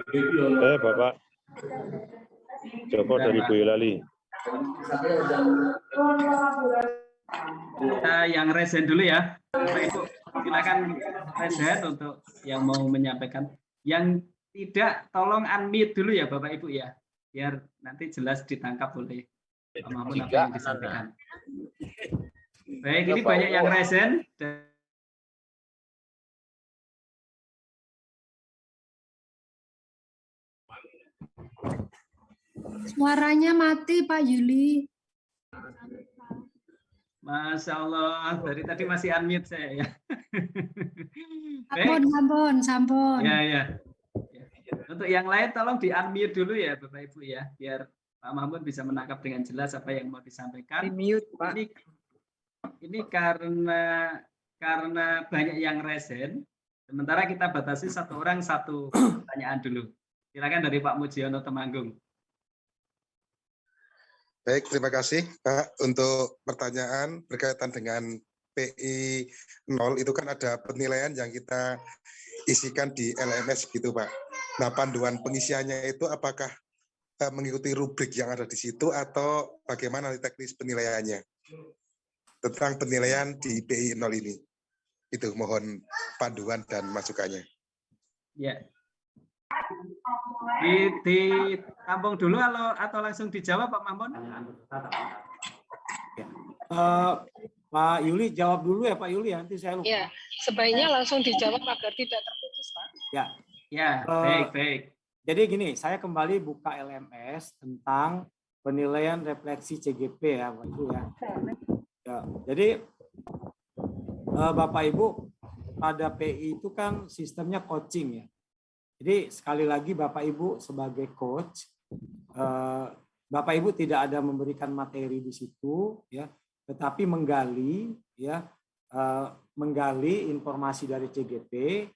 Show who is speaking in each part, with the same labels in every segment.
Speaker 1: Bapak Joko dari Boyolali.
Speaker 2: Kita yang resen dulu ya, Bapak Ibu. Silakan resen untuk yang mau menyampaikan. Yang tidak, tolong unmute dulu ya Bapak Ibu ya, biar nanti jelas ditangkap oleh Pak Mahmud apa yang disampaikan. Baik, ini banyak yang resen.
Speaker 3: Suaranya mati Pak Yuli.
Speaker 2: Masya Allah, dari tadi masih unmute saya ya.
Speaker 3: Sampun.
Speaker 2: Ya. Untuk yang lain tolong di unmute dulu ya Bapak Ibu ya, biar Pak Mahmud bisa menangkap dengan jelas apa yang mau disampaikan.
Speaker 4: Di-mute, Pak.
Speaker 2: Ini karena banyak yang resen, sementara kita batasi satu orang satu pertanyaan dulu. Silakan dari Pak Mujiono Temanggung.
Speaker 5: Baik, terima kasih Pak untuk pertanyaan berkaitan dengan PI 0 itu kan ada penilaian yang kita isikan di LMS gitu Pak. Nah, panduan pengisiannya itu apakah mengikuti rubrik yang ada di situ atau bagaimana teknis penilaiannya tentang penilaian di PI 0 ini? Itu mohon panduan dan masukannya.
Speaker 2: Ya. Ditampung dulu atau langsung dijawab Pak Mahmud?
Speaker 6: Pak Yuli jawab dulu ya Pak Yuli, nanti saya lupa.
Speaker 4: Ya, sebaiknya langsung dijawab agar tidak terputus Pak.
Speaker 2: Ya, baik.
Speaker 6: Jadi gini, saya kembali buka LMS tentang penilaian refleksi CGP ya Pak Ibu ya. Jadi Bapak Ibu pada PI itu kan sistemnya coaching ya. Jadi sekali lagi Bapak Ibu sebagai coach, Bapak Ibu tidak ada memberikan materi di situ ya, tetapi menggali informasi dari CGP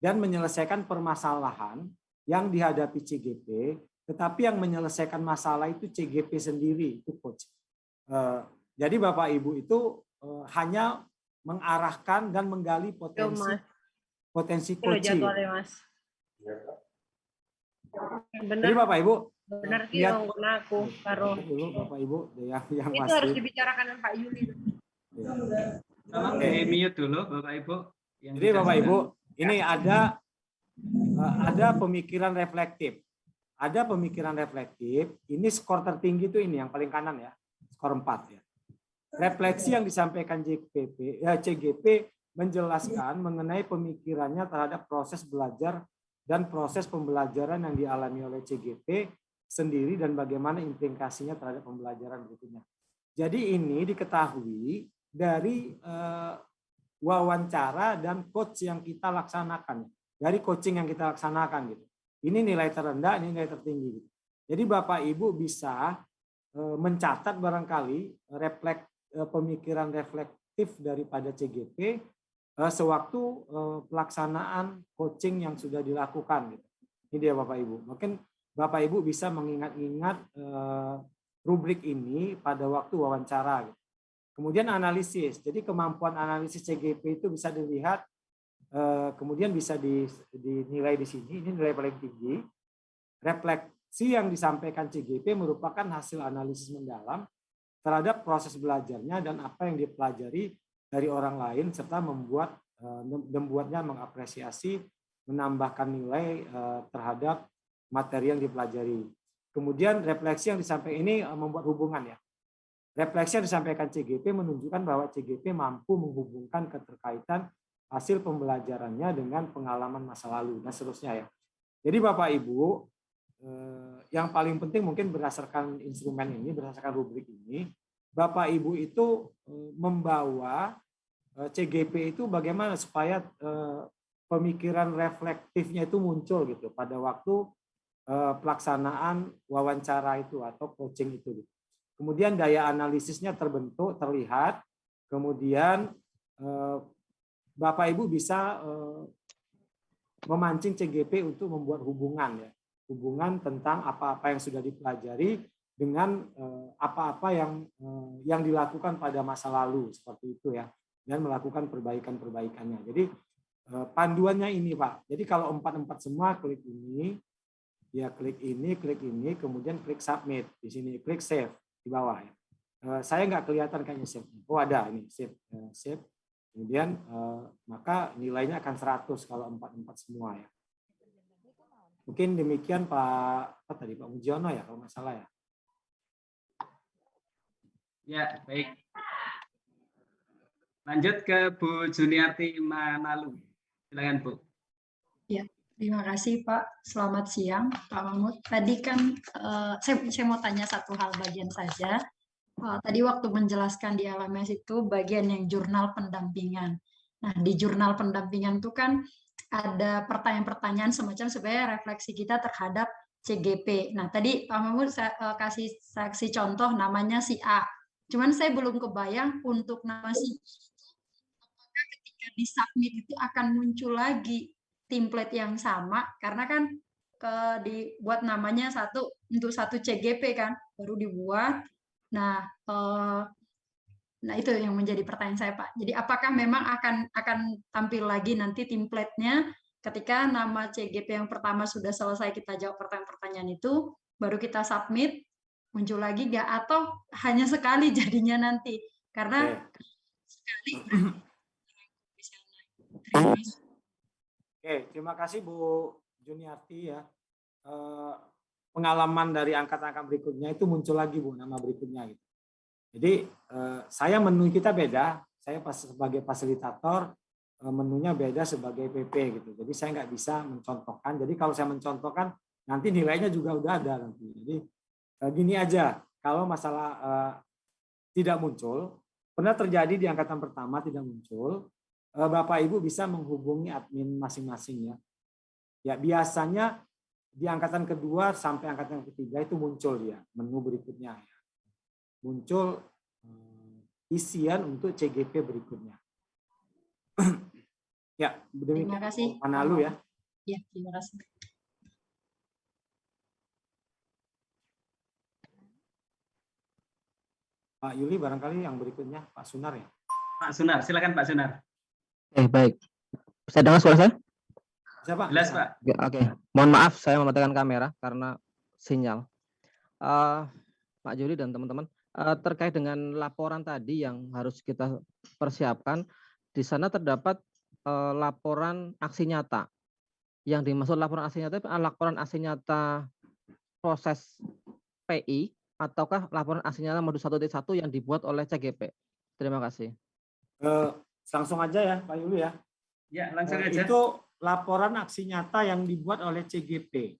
Speaker 6: dan menyelesaikan permasalahan yang dihadapi CGP, tetapi yang menyelesaikan masalah itu CGP sendiri, itu coach. Jadi Bapak Ibu itu hanya mengarahkan dan menggali potensi coaching. Jadi Bapak Ibu
Speaker 4: benar
Speaker 6: lihat
Speaker 4: aku karo
Speaker 6: dulu Bapak Ibu yang
Speaker 4: itu
Speaker 6: masih
Speaker 4: harus dibicarakan dengan Pak Yuli.
Speaker 2: Tolong di-mute dulu Bapak Ibu.
Speaker 6: Jadi Bapak Ibu, ini ada pemikiran reflektif. Ada pemikiran reflektif, ini skor tertinggi itu ini yang paling kanan ya, skor 4 ya. Refleksi yang disampaikan CGP menjelaskan mengenai pemikirannya terhadap proses belajar dan proses pembelajaran yang dialami oleh CGP sendiri dan bagaimana implikasinya terhadap pembelajaran berikutnya. Jadi ini diketahui dari wawancara dan coach yang kita laksanakan, dari coaching yang kita laksanakan gitu. Ini nilai terendah, ini nilai tertinggi. Gitu. Jadi Bapak Ibu bisa mencatat barangkali pemikiran reflektif daripada CGP sewaktu pelaksanaan coaching yang sudah dilakukan. Gitu. Ini dia Bapak Ibu. Mungkin Bapak Ibu bisa mengingat-ingat rubrik ini pada waktu wawancara. Gitu. Kemudian analisis. Jadi kemampuan analisis CGP itu bisa dilihat, kemudian bisa dinilai di sini. Ini nilai paling tinggi. Refleksi yang disampaikan CGP merupakan hasil analisis mendalam terhadap proses belajarnya dan apa yang dipelajari dari orang lain serta membuatnya mengapresiasi, menambahkan nilai terhadap materi yang dipelajari. Kemudian refleksi yang disampaikan ini membuat hubungan ya. Refleksi yang disampaikan CGP menunjukkan bahwa CGP mampu menghubungkan keterkaitan hasil pembelajarannya dengan pengalaman masa lalu dan seterusnya ya. Jadi Bapak Ibu, yang paling penting mungkin berdasarkan instrumen ini, berdasarkan rubrik ini, Bapak Ibu itu membawa CGP itu bagaimana supaya pemikiran reflektifnya itu muncul gitu pada waktu pelaksanaan wawancara itu atau coaching itu. Kemudian daya analisisnya terbentuk, terlihat. Kemudian Bapak Ibu bisa memancing CGP untuk membuat hubungan ya, hubungan tentang apa-apa yang sudah dipelajari dengan apa-apa yang dilakukan pada masa lalu seperti itu ya, dan melakukan perbaikan-perbaikannya. Jadi panduannya ini Pak. Jadi kalau 4-4 semua klik ini, Dia klik ini, kemudian klik submit. Di sini klik save di bawah. Ya. Saya nggak kelihatan kayaknya save. Oh ada ini save. Save. Kemudian maka nilainya akan 100 kalau 4 semua ya. Mungkin demikian Pak Mujiono ya kalau nggak salah ya.
Speaker 2: Ya, baik. Lanjut ke Bu Juniarti Manalu. Silakan Bu.
Speaker 3: Terima kasih Pak. Selamat siang Pak Mahmud. Tadi kan saya mau tanya satu hal bagian saja. Tadi waktu menjelaskan di LMS itu bagian yang jurnal pendampingan. Nah di jurnal pendampingan itu kan ada pertanyaan-pertanyaan semacam sebenarnya refleksi kita terhadap CGP. Nah tadi Pak Mahmud kasih saksi contoh namanya si A. Cuman saya belum kebayang untuk nama si apakah ketika di submit itu akan muncul lagi template yang sama karena kan dibuat namanya untuk satu CGP kan baru dibuat. Nah itu yang menjadi pertanyaan saya Pak. Jadi apakah memang akan tampil lagi nanti template-nya ketika nama CGP yang pertama sudah selesai kita jawab pertanyaan-pertanyaan itu baru kita submit muncul lagi nggak atau hanya sekali jadinya nanti karena sekali.
Speaker 6: Oke, terima kasih Bu Juniarti ya. Pengalaman dari angkatan berikutnya itu muncul lagi Bu nama berikutnya gitu. Jadi saya menu kita beda. Saya sebagai fasilitator menunya beda sebagai PP gitu. Jadi saya nggak bisa mencontohkan. Jadi kalau saya mencontohkan nanti nilainya juga udah ada nanti. Jadi gini aja. Kalau masalah tidak muncul, pernah terjadi di angkatan pertama tidak muncul. Bapak Ibu bisa menghubungi admin masing-masing ya. Ya biasanya di angkatan kedua sampai angkatan ketiga itu muncul ya menu berikutnya ya. Muncul isian untuk CGP berikutnya. Ya,
Speaker 3: Terima kasih.
Speaker 6: Manalu ya.
Speaker 3: Ya, terima kasih.
Speaker 6: Pak Yuli barangkali yang berikutnya Pak Sunar ya.
Speaker 2: Pak Sunar, silakan Pak Sunar.
Speaker 7: Baik. Saya dengar suara saya?
Speaker 6: Siapa?
Speaker 2: Jelas Pak.
Speaker 7: Oke. Mohon maaf saya mematikan kamera karena sinyal. Pak Juli dan teman-teman, terkait dengan laporan tadi yang harus kita persiapkan, di sana terdapat laporan aksi nyata. Yang dimaksud laporan aksi nyata itu laporan aksi nyata proses PI ataukah laporan aksi nyata modul 1.1 yang dibuat oleh CGP? Terima kasih.
Speaker 6: Langsung aja ya Pak Yuli ya.
Speaker 2: Ya, langsung aja.
Speaker 6: Itu laporan aksi nyata yang dibuat oleh CGP.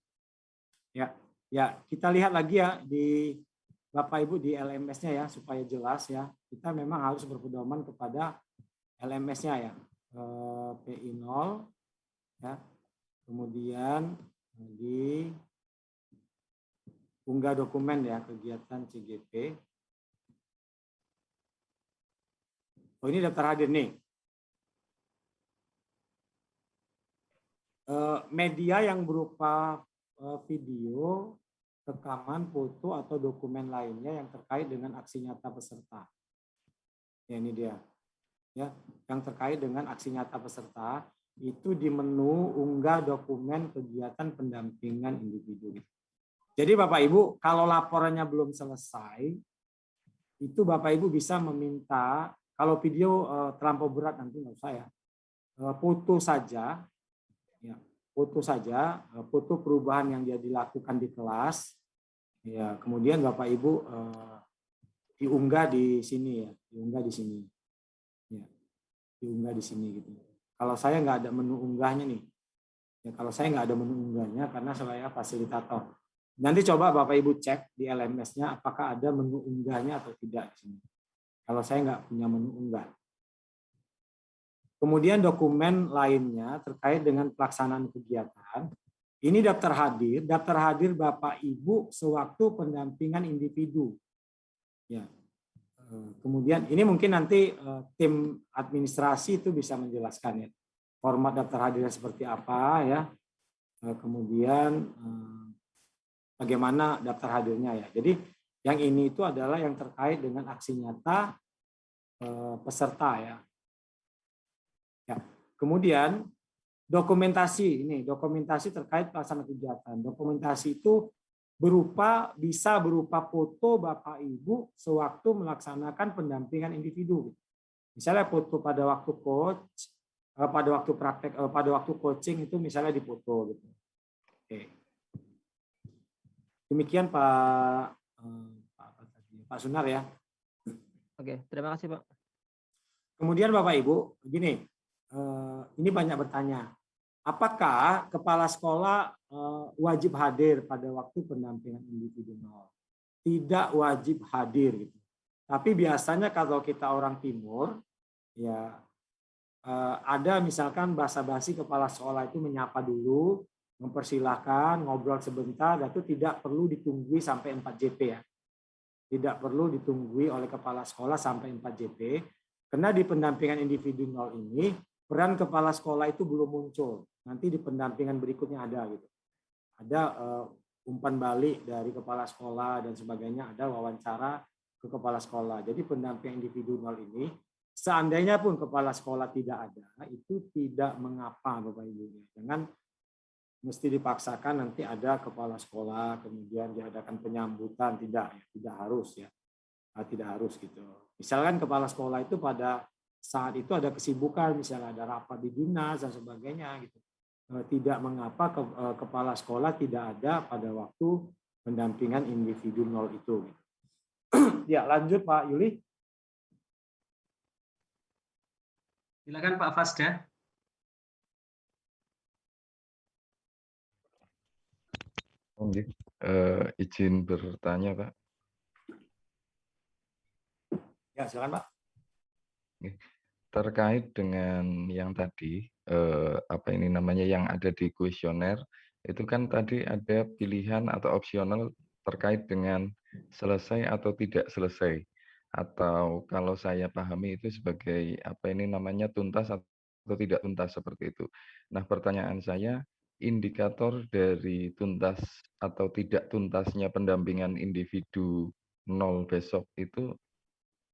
Speaker 6: Ya, kita lihat lagi ya di Bapak Ibu di LMS-nya ya supaya jelas ya. Kita memang harus berpedoman kepada LMS-nya ya. PI 0 ya. Kemudian di unggah dokumen ya kegiatan CGP. Oh ini daftar hadir nih. Media yang berupa video, rekaman, foto atau dokumen lainnya yang terkait dengan aksi nyata peserta. Ya ini dia. Ya, yang terkait dengan aksi nyata peserta itu di menu unggah dokumen kegiatan pendampingan individu. Jadi Bapak Ibu kalau laporannya belum selesai itu Bapak Ibu bisa meminta kalau video terlampau berat nanti nggak usah ya. Foto saja ya, foto perubahan yang dia dilakukan di kelas. Ya, kemudian Bapak Ibu diunggah di sini ya, diunggah di sini. Ya, diunggah di sini gitu. Kalau saya nggak ada menu unggahnya nih. Ya, kalau saya nggak ada menu unggahnya karena saya fasilitator. Nanti coba Bapak Ibu cek di LMS-nya apakah ada menu unggahnya atau tidak di sini. Kalau saya nggak punya menu unggah. Kemudian dokumen lainnya terkait dengan pelaksanaan kegiatan. Ini daftar hadir Bapak Ibu sewaktu pendampingan individu. Ya. Kemudian ini mungkin nanti tim administrasi itu bisa menjelaskan ya. Format daftar hadirnya seperti apa ya. Kemudian bagaimana daftar hadirnya ya. Jadi yang ini itu adalah yang terkait dengan aksi nyata peserta ya. Ya. Kemudian dokumentasi ini, dokumentasi terkait pelaksanaan kegiatan. Dokumentasi itu bisa berupa foto Bapak Ibu sewaktu melaksanakan pendampingan individu. Misalnya foto pada waktu coach, pada waktu praktek, pada waktu coaching itu misalnya difoto gitu. Oke. Demikian Pak Sunar ya.
Speaker 7: Oke, terima kasih Pak.
Speaker 6: Kemudian Bapak Ibu, begini, ini banyak bertanya, apakah kepala sekolah wajib hadir pada waktu pendampingan individu nol? Tidak wajib hadir gitu. Tapi biasanya kalau kita orang timur, ya ada misalkan basa-basi kepala sekolah itu menyapa dulu, mempersilahkan, ngobrol sebentar, dan itu tidak perlu ditunggu sampai 4 JP ya. Tidak perlu ditunggu oleh kepala sekolah sampai 4 JP, karena di pendampingan individu nol ini, peran kepala sekolah itu belum muncul. Nanti di pendampingan berikutnya ada gitu. Ada umpan balik dari kepala sekolah dan sebagainya, ada wawancara ke kepala sekolah. Jadi pendampingan individu nol ini, seandainya pun kepala sekolah tidak ada, itu tidak mengapa Bapak Ibu. Jangan mesti dipaksakan nanti ada kepala sekolah, kemudian diadakan penyambutan, tidak harus ya. Tidak harus gitu. Misalkan kepala sekolah itu pada saat itu ada kesibukan, misalnya ada rapat di dinas dan sebagainya gitu. Tidak mengapa kepala sekolah tidak ada pada waktu pendampingan individu nol itu. Gitu. Ya, lanjut Pak Yuli.
Speaker 2: Silakan Pak Fasda.
Speaker 1: Izin bertanya Pak.
Speaker 6: Ya, silakan Pak.
Speaker 1: Terkait dengan yang tadi, apa ini namanya yang ada di kuesioner, itu kan tadi ada pilihan atau opsional terkait dengan selesai atau tidak selesai. Atau kalau saya pahami itu sebagai apa ini namanya tuntas atau tidak tuntas seperti itu. Nah, pertanyaan saya, indikator dari tuntas atau tidak tuntasnya pendampingan individu nol besok itu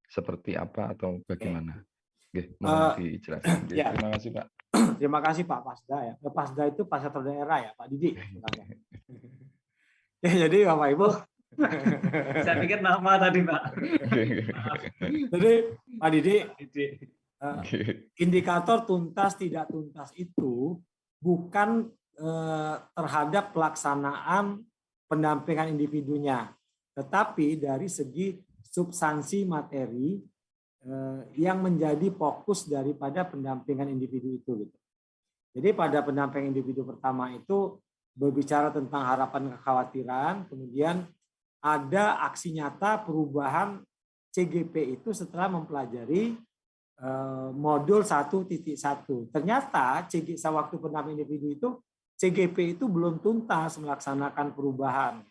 Speaker 1: seperti apa atau bagaimana? Oke, mohon dijelaskan. Oke,
Speaker 6: Ya.
Speaker 1: terima kasih Pak.
Speaker 6: Terima kasih Pak Pasda ya. Pasda itu Pasca daerah ya Pak Didi. Ya, jadi Bapak Ibu.
Speaker 2: Saya pikir nama tadi Pak.
Speaker 6: Jadi Pak Didi, indikator tuntas tidak tuntas itu bukan terhadap pelaksanaan pendampingan individunya, tetapi dari segi substansi materi yang menjadi fokus daripada pendampingan individu itu. Gitu. Jadi pada pendampingan individu pertama itu berbicara tentang harapan kekhawatiran, kemudian ada aksi nyata perubahan CGP itu setelah mempelajari modul 1.1. Ternyata waktu pendampingan individu itu CGP itu belum tuntas melaksanakan perubahan.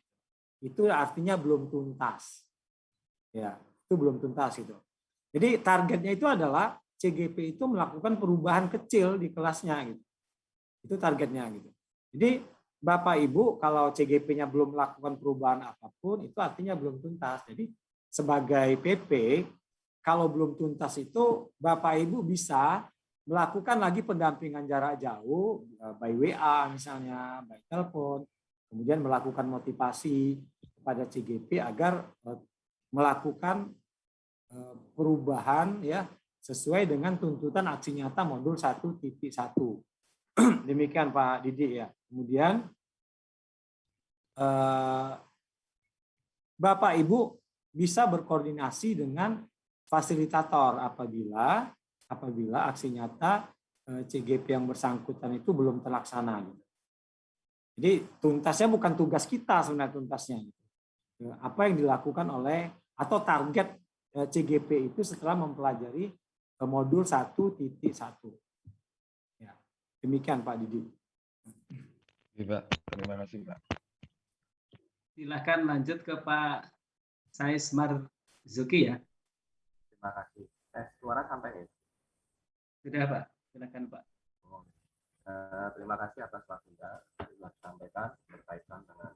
Speaker 6: Itu artinya belum tuntas. Ya, itu belum tuntas itu. Jadi targetnya itu adalah CGP itu melakukan perubahan kecil di kelasnya gitu. Itu targetnya gitu. Jadi Bapak Ibu kalau CGP-nya belum melakukan perubahan apapun itu artinya belum tuntas. Jadi sebagai PP kalau belum tuntas itu Bapak Ibu bisa melakukan lagi pendampingan jarak jauh by WA misalnya, by telepon, kemudian melakukan motivasi kepada CGP agar melakukan perubahan ya sesuai dengan tuntutan aksi nyata modul 1.1. Demikian Pak Didi ya. Kemudian Bapak Ibu bisa berkoordinasi dengan fasilitator apabila aksi nyata CGP yang bersangkutan itu belum terlaksana. Jadi tuntasnya bukan tugas kita sebenarnya tuntasnya. Apa yang dilakukan oleh atau target CGP itu setelah mempelajari modul 1.1. Ya, demikian Pak Didi.
Speaker 1: Pak, terima kasih Pak.
Speaker 2: Silakan lanjut ke Pak Sais Marzuki ya.
Speaker 8: Terima kasih. Suara sampai ya?
Speaker 2: Sudah Pak, silakan Pak.
Speaker 8: Terima kasih atas waktunya yang disampaikan berkaitan dengan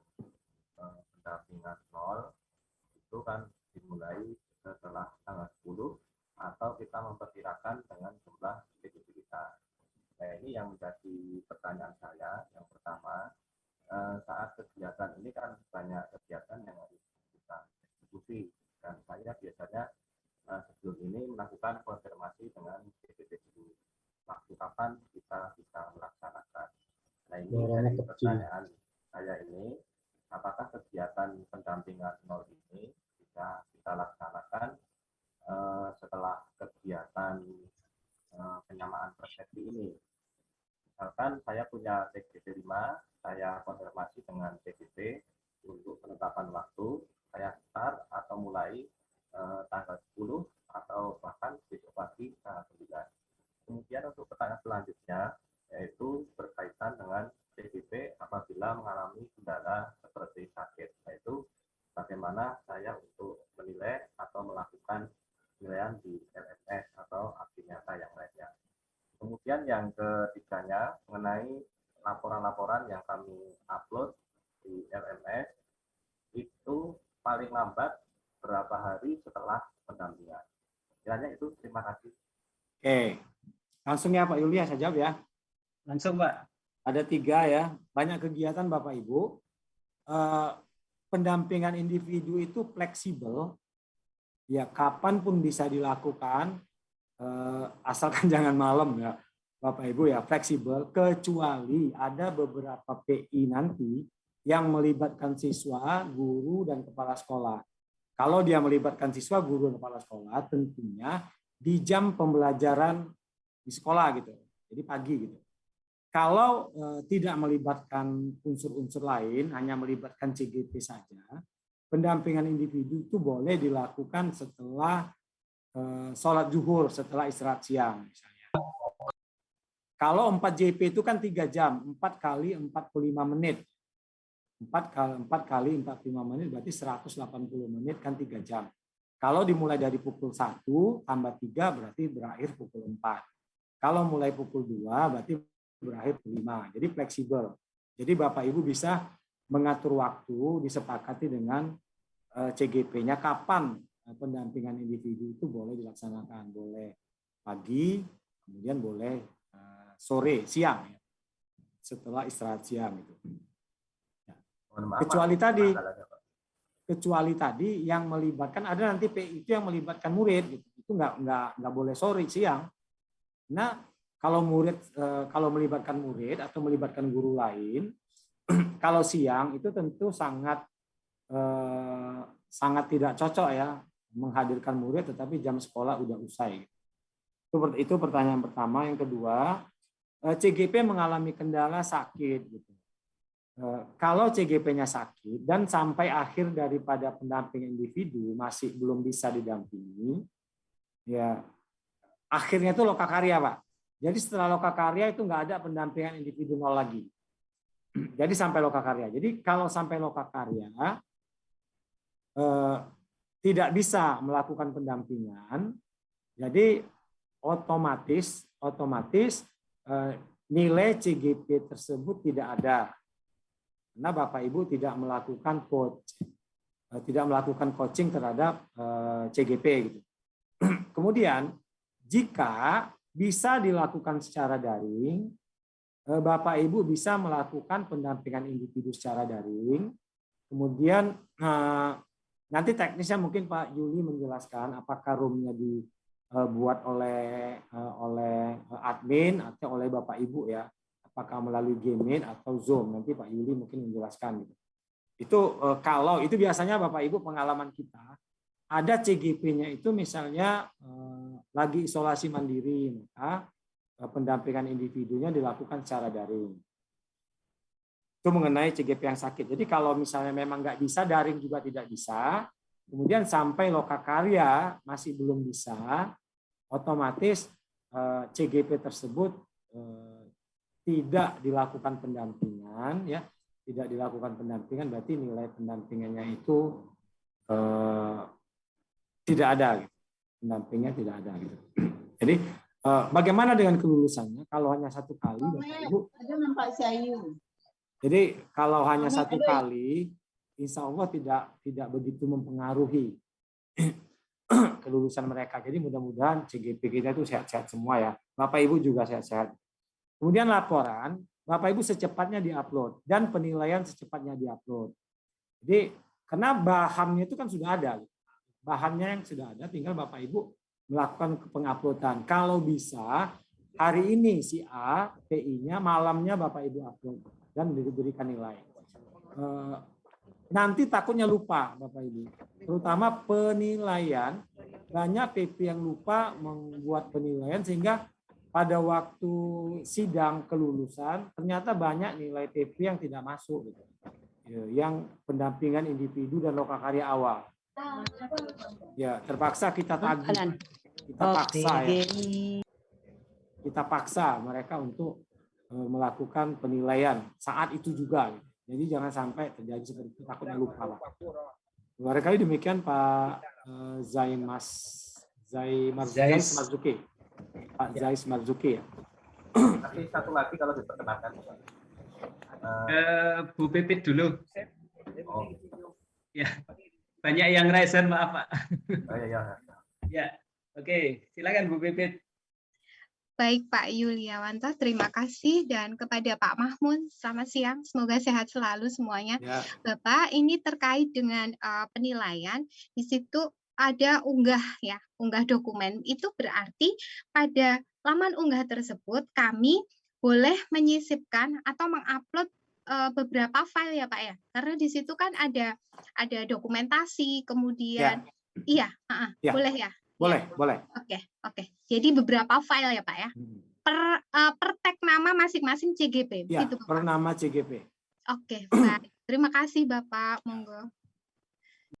Speaker 8: pendampingan nol itu kan dimulai setelah tanggal 10 atau kita memperkirakan dengan jumlah CGP kita. Nah ini yang menjadi pertanyaan saya ini, apakah kegiatan pendampingan nol ini bisa kita laksanakan setelah kegiatan penyamaan persepsi ini? Misalkan saya punya TGP 5, saya konfirmasi dengan TGP untuk penetapan waktu, saya start atau mulai tanggal 10 atau bahkan besok pagi tanggal 9. Kemudian untuk pertanyaan selanjutnya, yaitu berkaitan dengan TGP apabila mengalami kendala seperti sakit, yaitu bagaimana saya untuk menilai atau melakukan penilaian di LMS atau aksi nyata yang lainnya. Kemudian yang ketiganya mengenai laporan-laporan yang kami upload di LMS itu paling lambat berapa hari setelah pendampingan. Kiranya itu, terima kasih.
Speaker 6: Oke, langsung ya Pak Yulia, saya jawab ya.
Speaker 2: Langsung Pak.
Speaker 6: Ada 3 ya, banyak kegiatan Bapak Ibu. Pendampingan individu itu fleksibel, ya kapanpun bisa dilakukan, asalkan jangan malam ya Bapak Ibu ya, fleksibel, kecuali ada beberapa PI nanti yang melibatkan siswa, guru, dan kepala sekolah. Kalau dia melibatkan siswa, guru, dan kepala sekolah, tentunya di jam pembelajaran di sekolah gitu, jadi pagi gitu. Kalau tidak melibatkan unsur-unsur lain, hanya melibatkan CGP saja, pendampingan individu itu boleh dilakukan setelah sholat zuhur, setelah istirahat siang misalnya. Kalau 4 JP itu kan 3 jam, 4 kali 45 menit. 4 kali 45 menit berarti 180 menit kan 3 jam. Kalau dimulai dari pukul 1 tambah 3 berarti berakhir pukul 4. Kalau mulai pukul 2 berarti berakhir pukul 5. Jadi fleksibel. Jadi Bapak Ibu bisa mengatur waktu, disepakati dengan CGP-nya kapan pendampingan individu itu boleh dilaksanakan. Boleh pagi, kemudian boleh sore, siang, ya, setelah istirahat siang itu. Kecuali tadi yang melibatkan, ada nanti PI itu yang melibatkan murid, gitu. Itu nggak boleh sore, siang. Nah, kalau melibatkan murid atau melibatkan guru lain, kalau siang itu tentu sangat tidak cocok ya menghadirkan murid, tetapi jam sekolah udah usai. Itu pertanyaan pertama. Yang kedua, CGP mengalami kendala sakit gitu. Kalau CGP-nya sakit dan sampai akhir daripada pendampingan individu masih belum bisa didampingi, ya akhirnya itu lokakarya Pak. Jadi setelah lokakarya itu nggak ada pendampingan individu nol lagi. Jadi sampai lokakarya. Jadi kalau sampai lokakarya tidak bisa melakukan pendampingan, jadi otomatis nilai CGP tersebut tidak ada. Karena Bapak Ibu tidak melakukan coaching terhadap CGP gitu. Kemudian jika bisa dilakukan secara daring, Bapak Ibu bisa melakukan pendampingan individu secara daring. Kemudian nanti teknisnya mungkin Pak Yuli menjelaskan apakah roomnya dibuat oleh admin atau oleh Bapak Ibu ya. Apakah melalui Gmeet atau Zoom, nanti Pak Yuli mungkin menjelaskan. Itu kalau itu biasanya Bapak Ibu pengalaman kita, ada CGP-nya itu misalnya lagi isolasi mandiri, maka pendampingan individunya dilakukan secara daring. Itu mengenai CGP yang sakit. Jadi kalau misalnya memang nggak bisa, daring juga tidak bisa, kemudian sampai lokakarya masih belum bisa, otomatis CGP tersebut tidak dilakukan pendampingan, ya, tidak dilakukan pendampingan berarti nilai pendampingannya itu tidak ada, gitu. Pendampingnya tidak ada, gitu. Jadi bagaimana dengan kelulusannya? Kalau hanya 1 kali, Bapak Ibu. Jadi kalau hanya 1 kali, insya Allah tidak begitu mempengaruhi kelulusan mereka. Jadi mudah-mudahan CGP kita itu sehat-sehat semua ya. Bapak Ibu juga sehat-sehat. Kemudian laporan, Bapak Ibu secepatnya diupload dan penilaian secepatnya diupload. Jadi karena bahannya itu kan sudah ada, bahannya yang sudah ada, tinggal Bapak Ibu melakukan penguploadan. Kalau bisa hari ini si A, PI-nya malamnya Bapak Ibu upload dan diberikan nilai. Nanti takutnya lupa Bapak Ibu, terutama penilaian. Banyak PP yang lupa membuat penilaian sehingga pada waktu sidang kelulusan ternyata banyak nilai PP yang tidak masuk gitu. Yang pendampingan individu dan lokakarya awal. Ya, terpaksa kita tagih. Kita paksa mereka untuk melakukan penilaian saat itu juga. Jadi jangan sampai terjadi seperti itu, takutnya lupa, Pak. Barangkali demikian Pak Zais Marzuki. Pak Zais Marzuki ya.
Speaker 8: Tapi satu lagi kalau diperkenankan.
Speaker 2: Bu Pipit dulu.
Speaker 8: Oh.
Speaker 2: Ya, banyak yang raiser, maaf Pak.
Speaker 8: Oh, ya.
Speaker 2: Ya, oke, silakan Bu Pipit.
Speaker 9: Baik Pak Yuliawanto, terima kasih, dan kepada Pak Mahmud, selamat siang, semoga sehat selalu semuanya.
Speaker 6: Ya.
Speaker 9: Bapak, ini terkait dengan penilaian, di situ ada unggah ya, unggah dokumen. Itu berarti pada laman unggah tersebut kami boleh menyisipkan atau mengupload beberapa file ya Pak ya, karena di situ kan ada dokumentasi, kemudian
Speaker 6: ya.
Speaker 9: Boleh ya.
Speaker 6: Boleh.
Speaker 9: Oke. Jadi beberapa file ya Pak ya. Per tag nama masing-masing CGP.
Speaker 6: Ya,
Speaker 9: gitu,
Speaker 6: per nama CGP.
Speaker 9: Oke, baik. Terima kasih Bapak. Monggo.